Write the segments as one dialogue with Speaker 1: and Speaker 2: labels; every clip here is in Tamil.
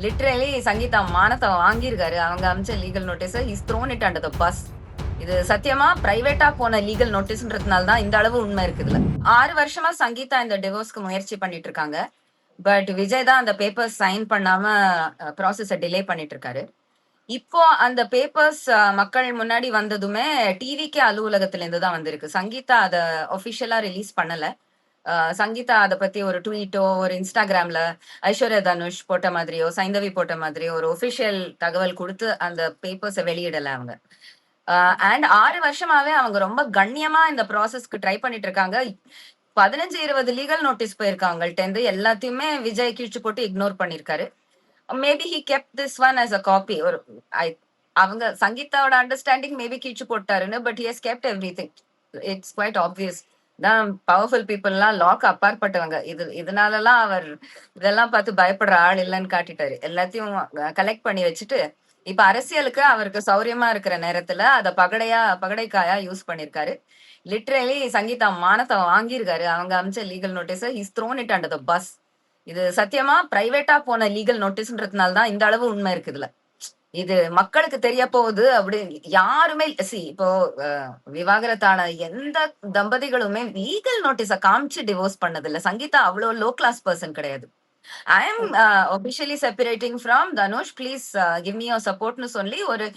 Speaker 1: லிட்டரலி சங்கீதா மானத்தை வாங்கியிருக்காரு. அவங்க அமிச்ச legal notice is thrown it under the bus. இது சத்தியமா பிரைவேட்டா போன லீகல் நோட்டீஸ்ன்றதுனால தான் இந்த அளவு உண்மை இருக்குதுல. 6 வருஷமா சங்கீதா இந்த டிவோர்ஸ்க்கு முயற்சி பண்ணிட்டு இருக்காங்க. பட் விஜய் தான் அந்த பேப்பர்ஸ் சைன் பண்ணாம ப்ராசஸ டிலே பண்ணிட்டு இருக்காரு. இப்போ அந்த பேப்பர்ஸ் மக்கள் முன்னாடி வந்ததுமே டிவிகே அலுவலகத்துல இருந்து தான் வந்திருக்கு. சங்கீதா அத ஒபிஷியலா ரிலீஸ் பண்ணல. சங்கீதா அத பத்தி ஒரு ட்வீட்டோ, ஒரு இன்ஸ்டாகிராம்ல ஐஸ்வர்யா தனுஷ் போட்ட மாதிரியோ, சைந்தவி போட்ட மாதிரியோ ஒரு ஒபிஷியல் தகவல் குடுத்து அந்த பேப்பர்ஸ வெளியிடல அவங்க. அண்ட் 6 வருஷமாவே அவங்க ரொம்ப கண்ணியமா இந்த ப்ராசஸ்க்கு ட்ரை பண்ணிட்டு இருக்காங்க. 15, 20 லீகல் நோட்டீஸ் போயிருக்கு அவங்கள்ட்டேருந்து. எல்லாத்தையுமே விஜய் கிழிச்சு போட்டு இக்னோர் பண்ணியிருக்காரு. Maybe he kept this one as a copy. ஒரு ஐ அவங்க சங்கீதாவோட அண்டர்ஸ்டாண்டிங் மேபி கிழிச்சு போட்டாருன்னு. But he has kept everything. It's quite obvious. தான் பவர்ஃபுல் பீப்புள்லாம் லாக்கு அப்பாற்பட்டவங்க. இதனாலலாம் அவர் இதெல்லாம் பார்த்து பயப்படுற ஆள் இல்லன்னு காட்டிட்டாரு. எல்லாத்தையும் கலெக்ட் பண்ணி வச்சுட்டு, இப்ப அரசியலுக்கு அவருக்கு சௌரியமா இருக்கிற நேரத்துல அத பகடைக்காயா யூஸ் பண்ணியிருக்காரு. லிட்டரலி சங்கீதா மானத்தை வாங்கியிருக்காரு. அவங்க அமிச்ச legal notice is thrown it under the bus. இது சத்தியமா பிரைவேட்டா போன லீகல் நோட்டீஸ்ன்றதுனால தான் இந்த அளவு உண்மை இருக்குதுல. இது மக்களுக்கு தெரிய போகுது அப்படி யாருமே இப்போ விவாகரத்தான எந்த தம்பதிகளுமே லீகல் நோட்டீஸ காமிச்சு டிவோர்ஸ் பண்ணது இல்ல. சங்கீதா அவ்வளவு லோ கிளாஸ் பர்சன் கிடையாது. I am officially separating from Dhanush, please give me your சப்போர்ட்னு சொல்லி ஒரு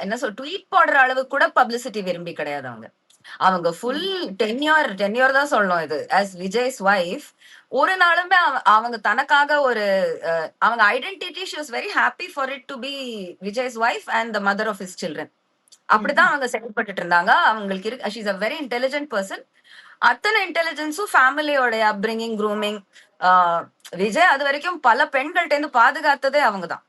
Speaker 1: என்ன சொல் ட்வீட் போடுற அளவு கூட பப்ளிசிட்டி விரும்பி கிடையாது அவங்க. அவங்க ஃபுல் டென்யூர் தான் சொல்லணும். இது ஆஸ் விஜய்ஸ் வைஃப் ஒரு நாளுமே அவங்க தனக்காக ஒரு அவங்க identity she was very happy for it to be Vijay's wife and the mother of his children. அப்படிதான் அவங்க செயல்பட்டு இருந்தாங்க. அவங்களுக்கு இருக்கு she is a very intelligent person. அத்தனை இன்டெலிஜென்ஸும் ஃபேமிலியோட அப்ரிங்கிங், க்ரூமிங். விஜய் அது வரைக்கும் பல பெண்கள்ட்ட இருந்து பாதுகாத்ததே அவங்கதான்.